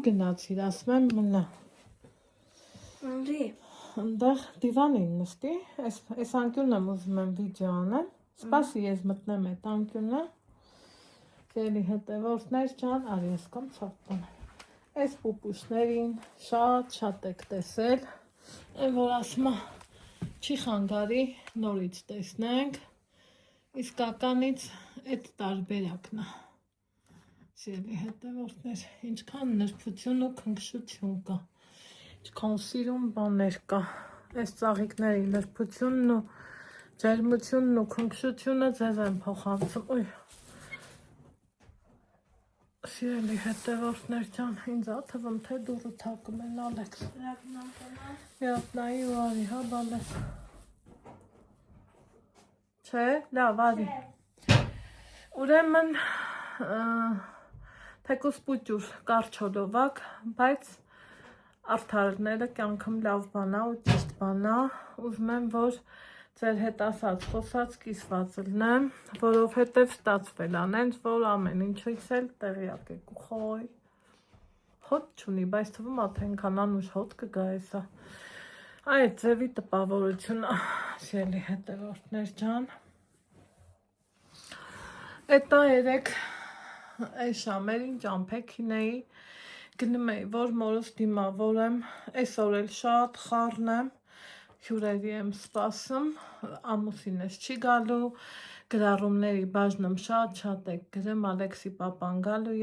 Ուր գնացիր, ասում եմ մնա։ Անդի։ Այնտեղ դիվան էին նստի, այս անկյունն եմ ուզում եմ վիդեո անեմ։ Սպասի ես մտնեմ այդ անկյունը։ Քելի հետևորդներ ջան, արի ես կամ ցավտան։ Այս պուպուշներին շատ եք տեսել։ Այն որ ասում չի խանգարի նորից տեսնենք։ Իսկականից այդ տարբերակն է։ Սիրելի հետևորդներ, ինչքան նրբություն ու քնքշություն կա։ Ինչքան սիրուն բաներ կա։ Այս ծաղիկների նրբությունն ու ջերմությունն ու քնքշությունը ձեզ են փոխանցում։ Ոյ։ Սիրելի հետևորդներ ջան, ինձ աթվում թե դուրը թակում են Ալեքս։ Միատնայի ու արի, հա բալես։ Չէ, լավ արի։ Ուրեմն թեկուս պուճուր կարճոլովակ, բայց արդարները կյանքում լավ բան է ու ճիշտ բան է, ուզում եմ որ ձեր հետ ասած խոսած կիսված լնեմ, որովհետև ստացվել անենց, որ ամեն ինչից էլ տեղյակ եք ու խոյ։ Հոտ չունի, բայց թվում է թե այնքան անուշ հոտ կգա էսա։ Այդ ձևի տպավորություն է, սիրելի հետևորդներ ջան։ Էտա երեք այս շամերին ճամփեքին էի, գնում էի, որ մորս դիմավոր եմ, այսօր էլ շատ խառն եմ, հյուրերի եմ սպասում, ամուսինս չի գալու, գրառումների բաժնում շատ եք գրում, Ալեքսի պապան գալու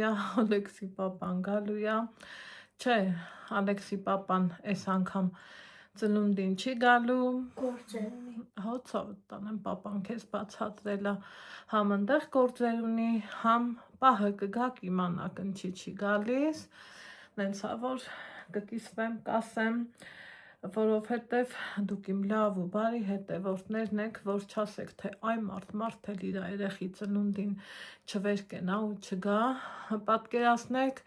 է, չէ, Ալեքսի պապան այս անգամ ծնունդին չի գալու, հոցով տանեմ, պապան քեզ բացատրել է, համ ընդեղ գործեր ունի, համ պահը կգա կիմանաք ինչի չի գալիս, նենց որ կկիսվեմ, կասեմ, որովհետև դուք իմ լավ ու բարի հետևորդներն եք, որ չասեք, թե այ մարդ էլ իր երեխի ծնունդին չվեր կենա ու չգա, պատկերացնեք,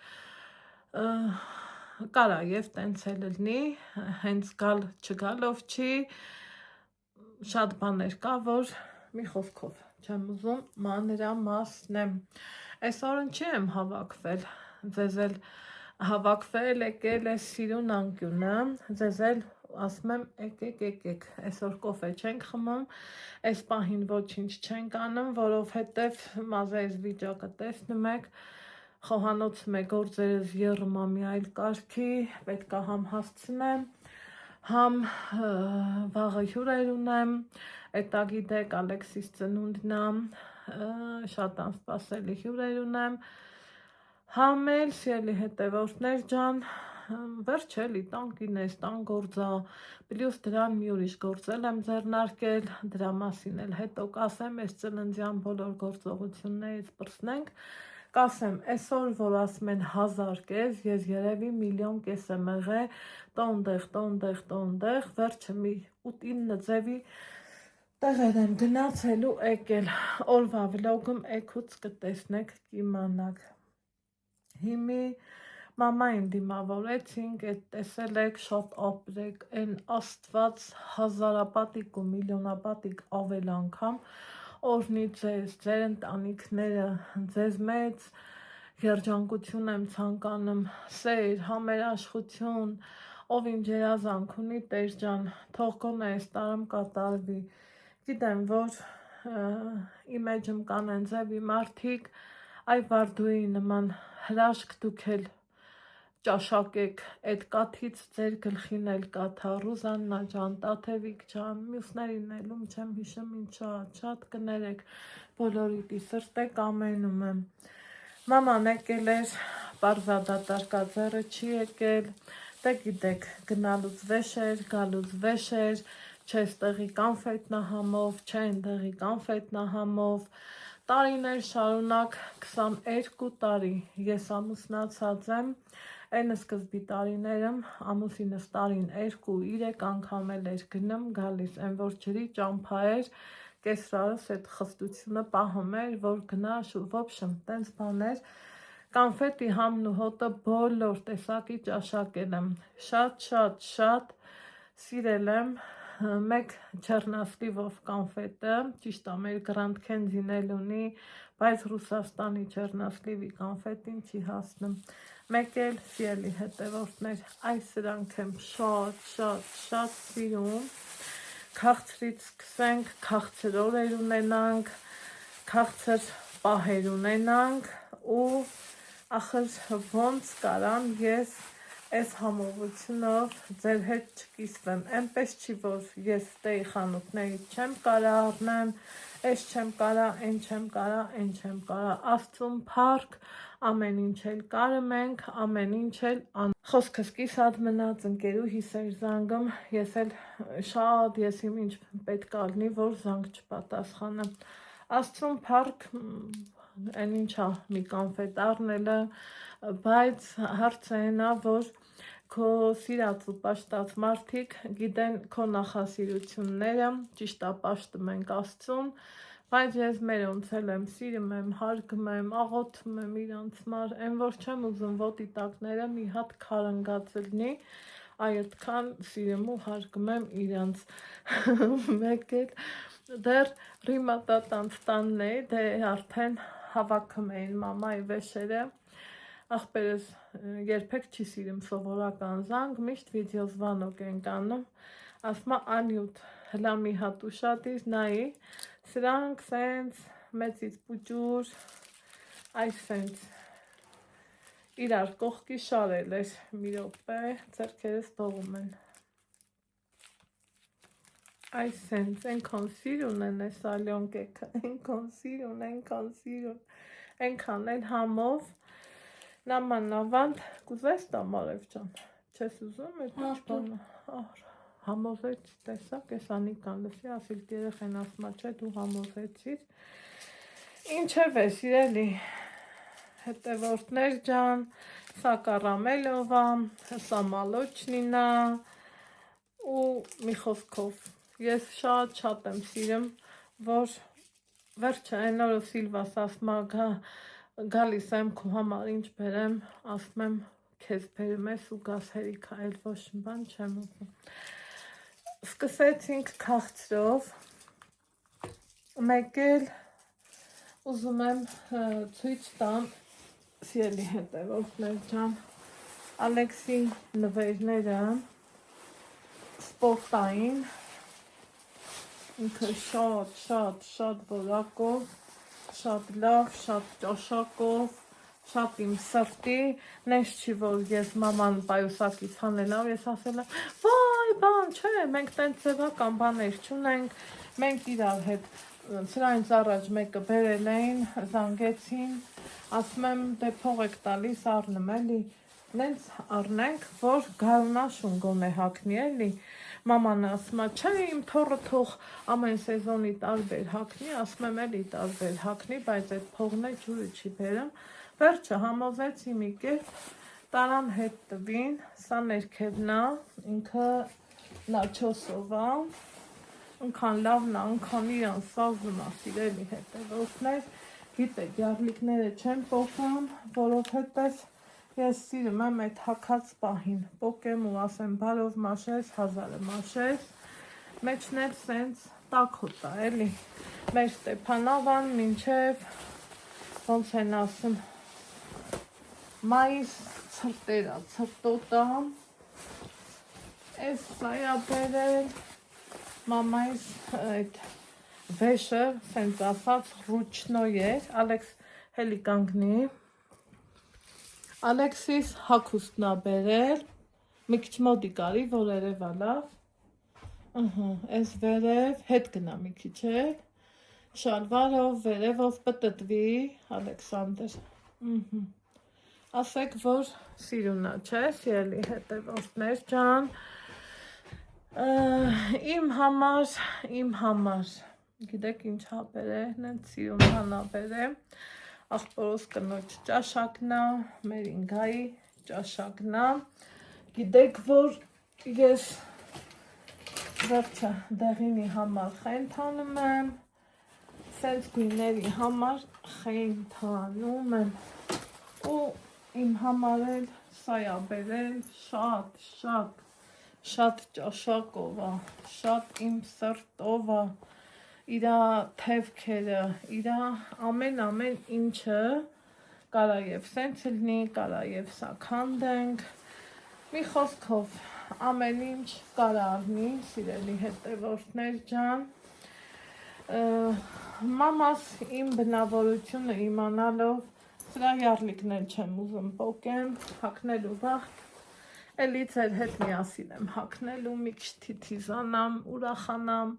կարա և տենց էլ լինի, հենց գալ չգալով չի, շատ բաներ կա, որ մի խոսքով չեմ ուզում մանրամասնեմ, այսօր ինչի եմ հավաքվել, ձեզ էլ հավաքվել եկել է սիրուն անկյունը, ձեզ էլ ասում եմ եկեք, այսօր կոֆե չենք խմում, այս պահին ոչինչ չենք անում, որովհետև մազայս վիճակը տեսնում եք, խոհանոցում է գործերս եռում է մի այլ կարգի, պետք է համ հասցնեմ, համ վաղը հյուրեր ունեմ, էտա գիտեք Ալեքսիս ծնունդն է, շատ անսպասելի հյուրեր ունեմ, համ էլ սիրելի հետևորդներ ջան, վերջ էլի տան կինես, տան գործա, պլյուս դրան մի ուրիշ գործել եմ ձեռնարկել, դրա մասին էլ հետո կասեմ, այս ծննդյան բոլոր գործողություններից պրսնենք, կասեմ, այսօր որ ասում են 1000 կես, ես երևի 1,5 միլիոն եմ եղել, տոնդեղ, վերջը մի 8-9 ձևի տեղեր եմ գնացել ու եկել, օրվա վլոգում էքուց կտեսնեք կիմանաք, հիմի մամային դիմավորեցինք, այդ տեսել եք, շատ ապրեք, են աստված հազարապատիկ ու միլիոնապատիկ ավել անգամ, օրհնի ձեզ, ձեր ընտանիքները, ձեզ մեծ երջանկություն եմ ցանկանում, սեր, համերաշխություն, ով ինչ երազանք ունի, Տեր ջան, թող գոնե այս տարում կատարվի, գիտեմ, որ իմ էջում կան են ձևի մարդիկ, այ վարդուի նման հրաշք դուք էլ ճաշակեք, այդ կաթից ձեր գլխին էլ կաթա, Ռուզաննա ջան, Տաթևիկ ջան, մյուսներին էլ ում չեմ հիշում ինչ շատ կներեք, բոլորիդի սրտե կամենում եմ, մաման եկել էր, պարզադատարկաձեռը չի եկել, դե գիտեք, գնալուց վեշ էր, գալուց վեշ էր, չէ ստեղի կանֆետնահամով, չէ ընդեղի կանֆետնահամով, տարիներ շարունակ 22 տարի ես ամուսնացած եմ, այն սկզբի տարիներում ամուսինս տարին 2-3 անգամ էլ էր գնում գալիս, այն որ ջրի ճամփա էր, կեսրարս այդ խստությունը պահում էր, որ գնա շուվոբշմ, տենց բաներ, կանֆետի համն ու հոտը բոլոր տեսակի ճաշակել եմ, շատ սիրել եմ, մեկ չեռնասլիվով կանֆետը, ճիշտ է մեր Grand Candy-ն էլ ունի, բայց Ռուսաստանի չեռնասլիվի կանֆետին չի հասնում, մեկ էլ սիրելի հետևորդներ, այս սրանք եմ շատ սիրում, քաղցրից սկսենք, քաղցր օրեր ունենանք, քաղցր պահեր ունենանք ու ախր ոնց կարամ ես այս համովությունով ձեր հետ չկիսվեմ, այնպես չի, որ ես ստեի խանութներից չեմ կարա առնեմ, այս չեմ կարա, այն չեմ կարա, այն չեմ կարա, Աստծուն փառք, ամեն ինչ էլ կարում ենք, ամեն ինչ էլ խոսքս կիսատ մնաց, ընկերուհիս էր զանգում, ես էլ շատ ես իմ ինչ պետք է լինի, որ զանգ չպատասխանեմ, Աստծուն փառք, այն ինչա մի կոնֆետ առնելը, բայց հարցը այնա, որ քո սիրած ու պաշտած մարդիկ գիտեն քո նախասիրությունները, ճիշտ է պաշտում ենք Աստծուն, բայց ես մերոնց էլ եմ, սիրում եմ, հարգում եմ, աղոթում եմ իրանց մար, այն որ չեմ ուզում ոտի տակները մի հատ քարնգած լինի, այդքան սիրում ու հարգում եմ իրանց, մեկ էլ դեռ ռիմատատանց տանն էի, դե արդեն հավաքում էին մամայի վեշերը, աղբերս երբեք չի սիրում սովորական զանգ, միշտ վիդեոզվանոկ ենք անում, ասմա Անյուտ, հլա մի հատ ուշադիր նայի, սրանք սենց մեծից պուճուր, այս սենց իրար կողքի շարել էր մի րոպե, ձեռքերս դողում են, այս սենց, ենքան սիրուն են ես ալյոնկեքը, ենքան սիրուն, ենքան էլ համով, Նամանավանդ, կուզես տամ Արև ջան, չես ուզում էր ինչ բանը, համոզեց, տեսակ, ես Անիկան լսի, ասիլ երեխեն ասմա չէ, դու համոզեցիր, ինչև է սիրելի, հետևորդներ ջան, սա կարամելովա, սա մալոչնինա, ու մի խոսքով, ես շատ եմ սիրում, որ վերջը այն օրը Սիլվաս ասմա գալիս եմ քո համար ինչ բերեմ, ասում եմ քեզ բերում ես ու գաս հերիքա, այլ ոչ բան չեմ ուզում։ Սկսեցինք քաղցրով, մեկ էլ ուզում եմ ցույց տամ սիրելի հետևորդներ ջան, Ալեքսի նվերները սպորտային, ինքը շատ որակով, շատ լավ, շատ ճաշակով, շատ իմ սրտի, նես չի, որ ես մաման պայուսակից հանելավ, ես ասել եմ, վայ, բան չէ, մենք տենց ձևական բաներ չունենք, մենք իրար հետ, սրանից առաջ մեկը բերել էին, զանգեցին, ասում եմ, դե փող եք տալիս առնեմ էլի, նենց առնենք, որ գարունաշուն գոնե հագնի էլի, մաման ասում է, չէ իմ թոռը թող ամեն սեզոնի տարբեր հագնի, ասում եմ էլի տարբեր հագնի, բայց այդ փողն է ջուրը չի բերում, վերջը համոզեցի մի կերպ, տարան հետ տվին, սա ներքևն է, ինքը նաչոսով է, ընքան լավն է, ընքան իրան սազում է սիրելի հետևորդներ, գիտեք, յաղլիկները չեմ պոկում, որովհետև ես սիրում եմ այդ հագած պահին, պոկեմ ու ասեմ բարով մաշես, հազարը մաշես, մեջներ սենց տակոտ է, էլի, մեր Ստեփանավան մինչև, ոնց են ասում, մայիս ցրտերա, ցրտոտա, այս սայա բերել, մամայիս այդ վեշը, սենց ասած, ռուչնոյ էր, Ալեքս հելի կանգնի, Ալեքսիս հագուստն է բերել, մի քիչ մոդիկ արի, որ երևա լավ, այս վերև, հետ գնա մի քիչ էլ, շալվարով, վերևով պտտվի, Ալեքսանդր, ասեք, որ սիրունա չէ, սիրելի հետևորդներ ջան, իմ համար, գիտեք ինչ հապեր է, նենց սիրուն հանապեր է, աղբորոս կնոջ ճաշակնա, մեր ինգայի ճաշակնա, գիտեք, որ ես վերջը դեղինի համար խենթ անում եմ, սենց գույների համար խենթ անում եմ, ու իմ համար էլ սայա բերել շատ ճաշակով է, շատ իմ սրտով է, իրա թևքերը, իրա ամեն ինչը կարա եւ սենց լինի, կարա եւ սա քանդենք։ Մի խոսքով ամեն ինչ կարա առնի, սիրելի հետևորդներ ջան։ Մամաս իմ բնավորությունը իմանալով սրա յառլիկն էլ չեմ ուզում պոկեմ, հագնելու վաղտ, էլի ձեր հետ միասին եմ հագնելու, մի քիչ թիթիզանամ, ուրախանամ,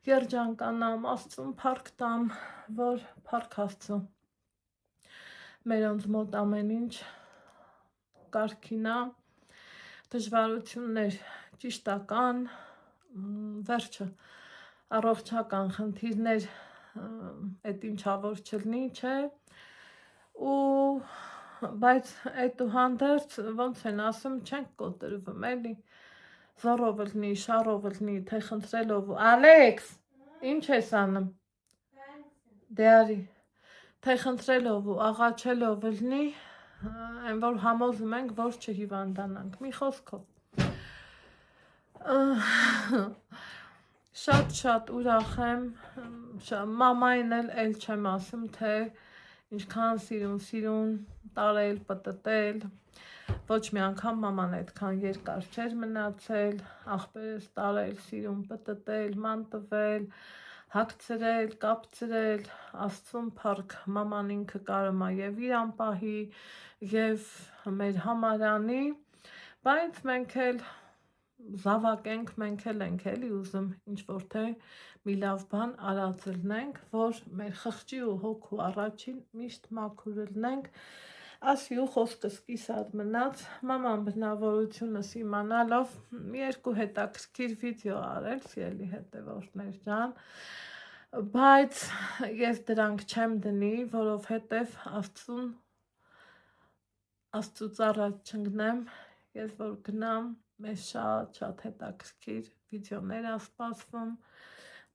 երջանկանամ, Աստծուն փառք տամ, որ փառք Աստծո։ Մերոնց մոտ ամեն ինչ կարգին է, դժվարություններ ճիշտական, վերջը առողջական խնդիրներ այդ ինչավոր չլինի, չէ, բայց այդուհանդերձ ոնց են ասում, չենք կոտրվում, էլի, զորով լնի, շարով լնի, թե խնդրելով, Ալեքս, ինչ ես անում, դե արի, թե խնդրելով ու աղաչելով լնի, այն որ համոզում ենք, որ չհիվանդանանք, մի խոսքով։ Շատ ուրախ եմ, մամային էլ չեմ ասում, թե ինչքան սիրուն տարել, պտտել, ոչ մի անգամ մաման այդքան երկար չէր մնացել, աղբերս տարել, սիրուն պտտել, ման տվել, հագցրել, կապցրել, Աստծուն փառք, մաման ինքը կարում է եւ իրան պահի, եւ մեր համար անի, բայց մենք էլ զավակենք, մենք էլ ենք էլի ուզում ինչ-որ թե մի լավ բան արած լնենք, որ մեր խղճի ու հոգու առաջին միշտ մաքուր լնենք, ասի ու խոսքս կիսատ մնաց, մաման բնավորությունս իմանալով երկու հետաքրքիր վիդեո արել, սիրելի հետևորդներ ջան, բայց ես դրանք չեմ դնի, որովհետև Աստծուց առաջ չընկնեմ, ես որ գնամ, մեզ շատ հետաքրքիր վիդեոներ ա սպասվում,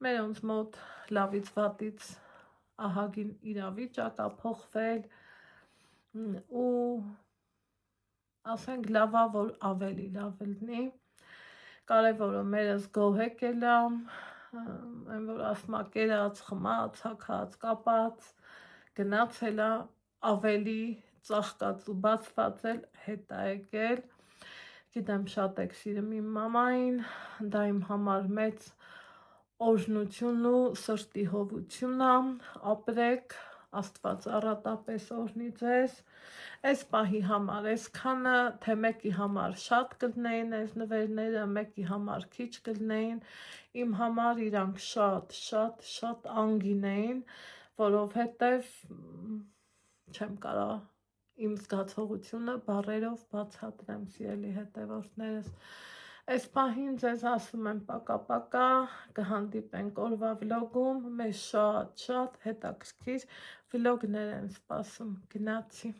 մերոնց մոտ լավից վատից ահագին իրավիճակ ա փոխվել ու ասենք լավա, որ ավելի լավ լինի, կարևորը մերս գոհեկել ա, այն որ ասմա կերած, խմած, հագած, կապած, գնացել ա ավելի ծաղկած ու բացված էլ հետ ա եկել, գիտեմ շատ եք սիրում իմ մամային, դա իմ համար մեծ օրհնություն ու սրտի հովություն ա, ապրեք, Աստված առատապես օրհնի ձեզ, այս պահի համար այսքանը, թե մեկի համար շատ կլնեին այս նվերները, մեկի համար քիչ կլնեին, իմ համար իրանք շատ անգին էին, որովհետև չեմ կարող իմ զգացողությունը բառերով բացատրեմ, սիրելի հետևորդներս, այս պահին ձեզ ասում եմ պակա, կհանդիպենք օրվա վլոգում, մեզ շատ հետաքրքիր վլոգներ են սպասում, գնացի։